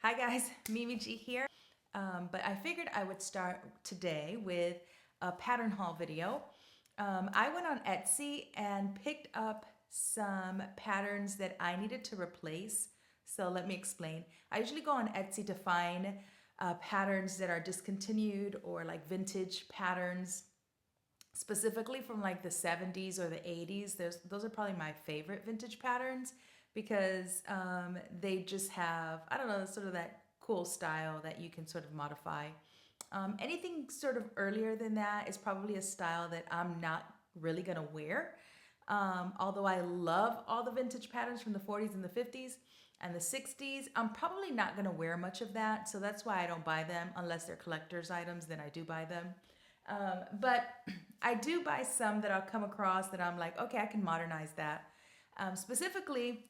Hi guys, Mimi G here. But I figured I would start today with a pattern haul video. I went on Etsy and picked up some patterns that I needed to replace. So let me explain. I usually go on Etsy to find patterns that are discontinued or like vintage patterns, specifically from like the 70s or the 80s. Those are probably my favorite vintage patterns because they just have, I don't know, sort of that cool style that you can sort of modify. Anything sort of earlier than that is probably a style that I'm not really gonna wear. Although I love all the vintage patterns from the 40s and the 50s and the 60s, I'm probably not gonna wear much of that. So that's why I don't buy them unless they're collector's items, then I do buy them. But I do buy some that I'll come across that I'm like, okay, I can modernize that. Specifically,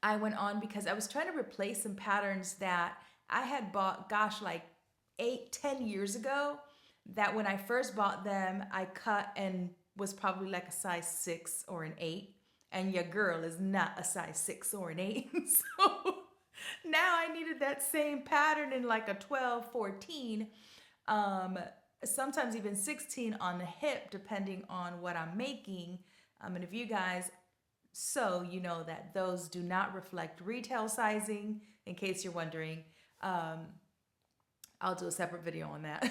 I went on because I was trying to replace some patterns that I had bought, gosh, like 8, 10 years ago, that when I first bought them, I cut and was probably like a size 6 or an 8. And your girl is not a size 6 or an 8. So now I needed that same pattern in like a 12, 14, sometimes even 16 on the hip, depending on what I'm making. And if you guys, so you know that those do not reflect retail sizing, in case you're wondering. Um, I'll do a separate video on that.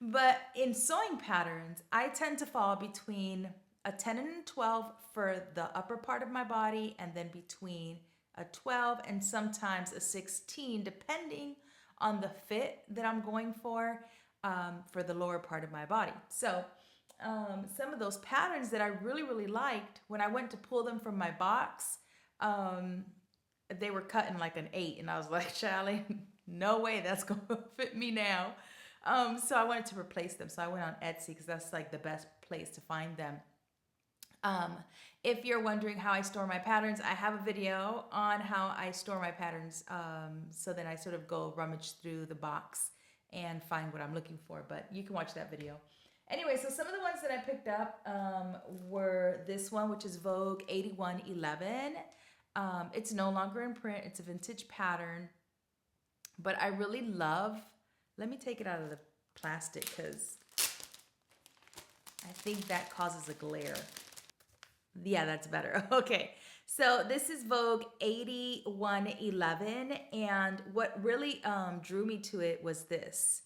But in sewing patterns, I tend to fall between a 10 and a 12 for the upper part of my body, and then between a 12 and sometimes a 16, depending on the fit that I'm going for the lower part of my body. So some of those patterns that I really, really liked, when I went to pull them from my box, um, they were cut in like an 8. And I was like, Charlie, no way that's going to fit me now. So I wanted to replace them. So I went on Etsy because that's like the best place to find them. Um, if you're wondering how I store my patterns, I have a video on how I store my patterns. So then I sort of go rummage through the box and find what I'm looking for, but you can watch that video. Anyway, so some of the ones that I picked up were this one, which is Vogue 8111. It's no longer in print. It's a vintage pattern, but I really love, let me take it out of the plastic because I think that causes a glare. Yeah, that's better. Okay. So this is Vogue 8111, and what really drew me to it was this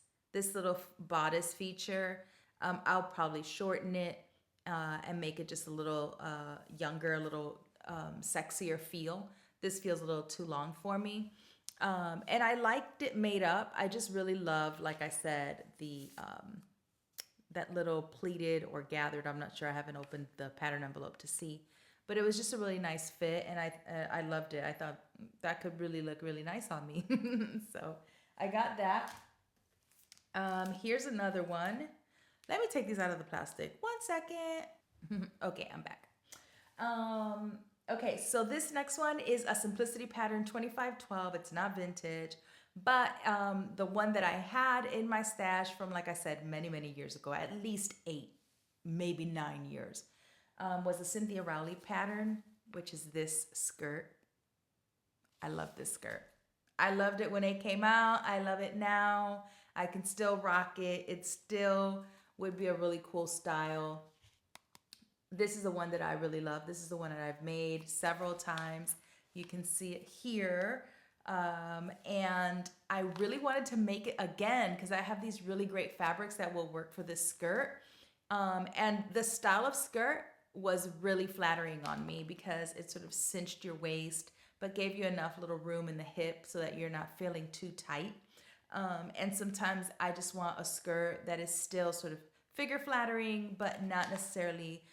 little bodice feature. I'll probably shorten it and make it just a little younger, a little sexier feel. This feels a little too long for me. And I liked it made up. I just really love, like I said, the that little pleated or gathered. I'm not sure. I haven't opened the pattern envelope to see, but it was just a really nice fit, and I loved it. I thought that could really look really nice on me. So I got that. Here's another one. Let me take these out of the plastic. 1 second. Okay, I'm back. Okay, so this next one is a Simplicity Pattern 2512. It's not vintage, but the one that I had in my stash from, like I said, many, many years ago, at least 8, maybe 9 years, was the Cynthia Rowley pattern, which is this skirt. I love this skirt. I loved it when it came out. I love it now. I can still rock it. It still would be a really cool style. This is the one that I really love. This is the one that I've made several times. You can see it here. And I really wanted to make it again because I have these really great fabrics that will work for this skirt. And the style of skirt was really flattering on me because it sort of cinched your waist, but gave you enough little room in the hip so that you're not feeling too tight. And sometimes I just want a skirt that is still sort of figure flattering, but not necessarily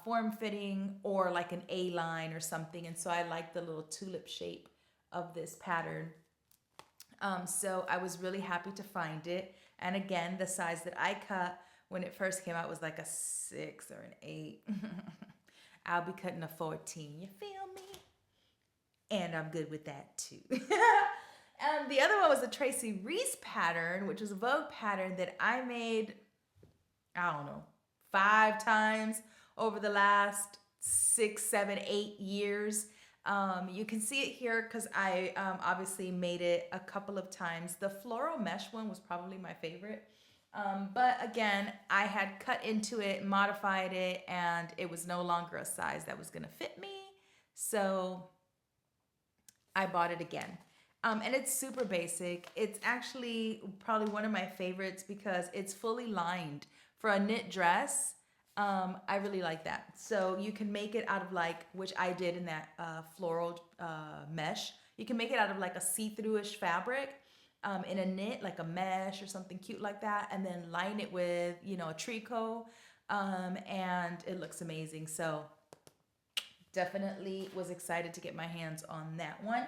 form fitting or like an A-line or something. And so I like the little tulip shape of this pattern. So I was really happy to find it. And again, the size that I cut when it first came out was like a 6 or an 8. I'll be cutting a 14. You feel me? And I'm good with that too. The other one was the Tracy Reese pattern, which was a Vogue pattern that I made, I don't know, 5 times over the last 6, 7, 8 years. You can see it here because I obviously made it a couple of times. The floral mesh one was probably my favorite. But again, I had cut into it, modified it, and it was no longer a size that was going to fit me. So I bought it again. And it's super basic. It's actually probably one of my favorites because it's fully lined. For a knit dress, I really like that. So you can make it out of like, which I did in that floral mesh. You can make it out of like a see-through-ish fabric in a knit, like a mesh or something cute like that, and then line it with, you know, a tricot, and it looks amazing. So definitely was excited to get my hands on that one.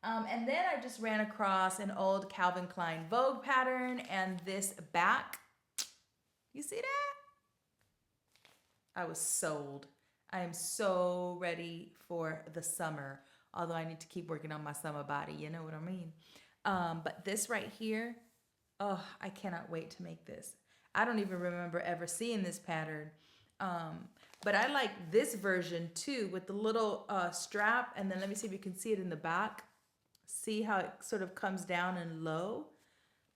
And then I just ran across an old Calvin Klein Vogue pattern and this back. You see that? I was sold. I am so ready for the summer, although I need to keep working on my summer body, you know what I mean? But this right here, oh, I cannot wait to make this. I don't even remember ever seeing this pattern. But I like this version too with the little strap, and then let me see if you can see it in the back. See how it sort of comes down and low?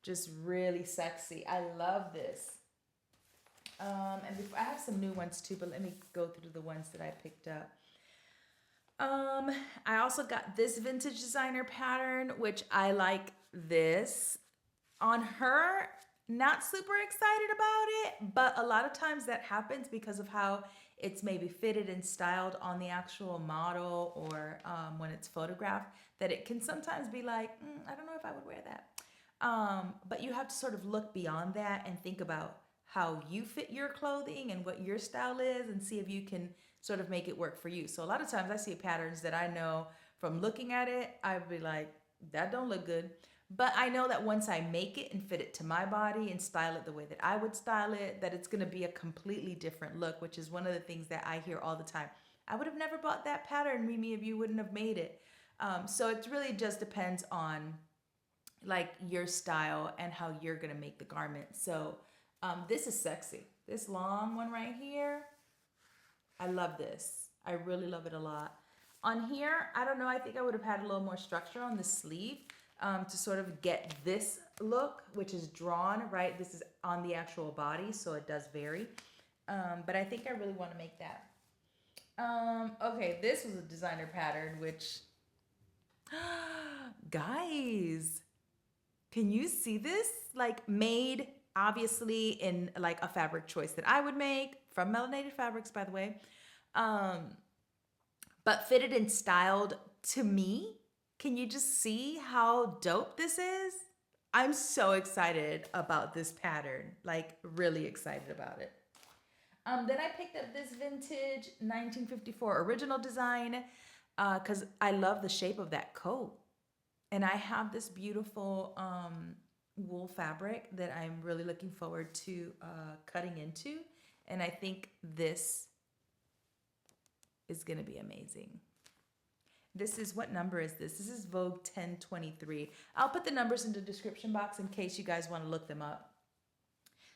Just really sexy. I love this. And before, I have some new ones too, but let me go through the ones that I picked up. I also got this vintage designer pattern, which I like this. On her, not super excited about it, but a lot of times that happens because of how it's maybe fitted and styled on the actual model or when it's photographed, that it can sometimes be like, I don't know if I would wear that. But you have to sort of look beyond that and think about how you fit your clothing and what your style is and see if you can sort of make it work for you. So a lot of times I see patterns that I know from looking at it, I'd be like, that don't look good. But I know that once I make it and fit it to my body and style it the way that I would style it, that it's going to be a completely different look, which is one of the things that I hear all the time. I would have never bought that pattern, Mimi, if you wouldn't have made it. So it really just depends on like your style and how you're going to make the garment. So this is sexy. This long one right here, I love this. I really love it a lot. On here, I don't know, I think I would have had a little more structure on the sleeve to sort of get this look, which is drawn, right? This is on the actual body, so it does vary. But I think I really want to make that. Okay, this was a designer pattern, which, guys, can you see this? Like made obviously in like a fabric choice that I would make from Melanated Fabrics, by the way. But fitted and styled to me. Can you just see how dope this is? I'm so excited about this pattern, like really excited about it. Then I picked up this vintage 1954 original design because I love the shape of that coat. And I have this beautiful wool fabric that I'm really looking forward to cutting into. And I think this is going to be amazing. This is, what number is this? This is Vogue 1023. I'll put the numbers in the description box in case you guys want to look them up.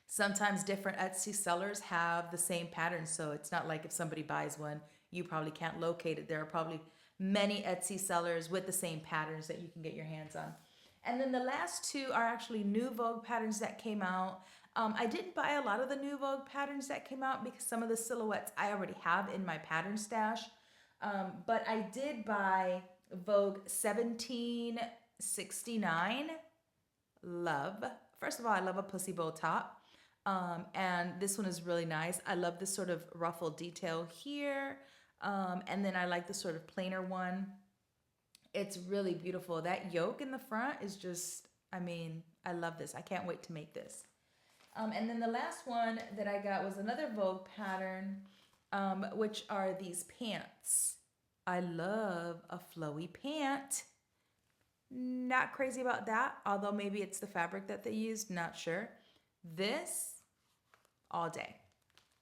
Sometimes different Etsy sellers have the same pattern, so it's not like if somebody buys one, you probably can't locate it. There are probably many Etsy sellers with the same patterns that you can get your hands on. And then the last two are actually new Vogue patterns that came out. I didn't buy a lot of the new Vogue patterns that came out because some of the silhouettes I already have in my pattern stash. But I did buy Vogue 1769. Love. First of all, I love a pussy bow top. And this one is really nice. I love this sort of ruffled detail here. And then I like the sort of plainer one. It's really beautiful. That yoke in the front is just, I mean, I love this. I can't wait to make this. And then the last one that I got was another Vogue pattern, which are these pants. I love a flowy pant. Not crazy about that, although maybe it's the fabric that they used, not sure. This, all day.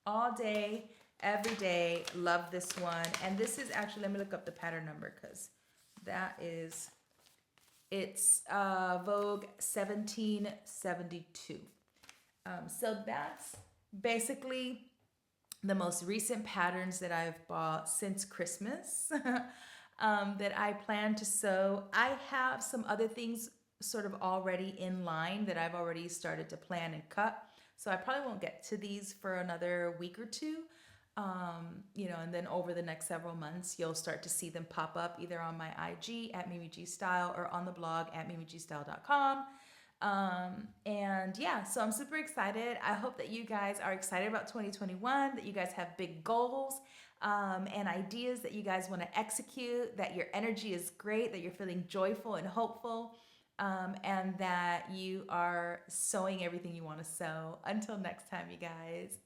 All day, every day, love this one. And this is actually, let me look up the pattern number because that is, it's Vogue 1772. So that's basically the most recent patterns that I've bought since Christmas. that I plan to sew. I have some other things sort of already in line that I've already started to plan and cut. So I probably won't get to these for another week or two. And then over the next several months, you'll start to see them pop up either on my IG at Mimi G Style or on the blog at mimigstyle.com. And yeah, so I'm super excited. I hope that you guys are excited about 2021, that you guys have big goals and ideas that you guys want to execute, that your energy is great, that you're feeling joyful and hopeful, and that you are sowing everything you want to sow. Until next time, you guys.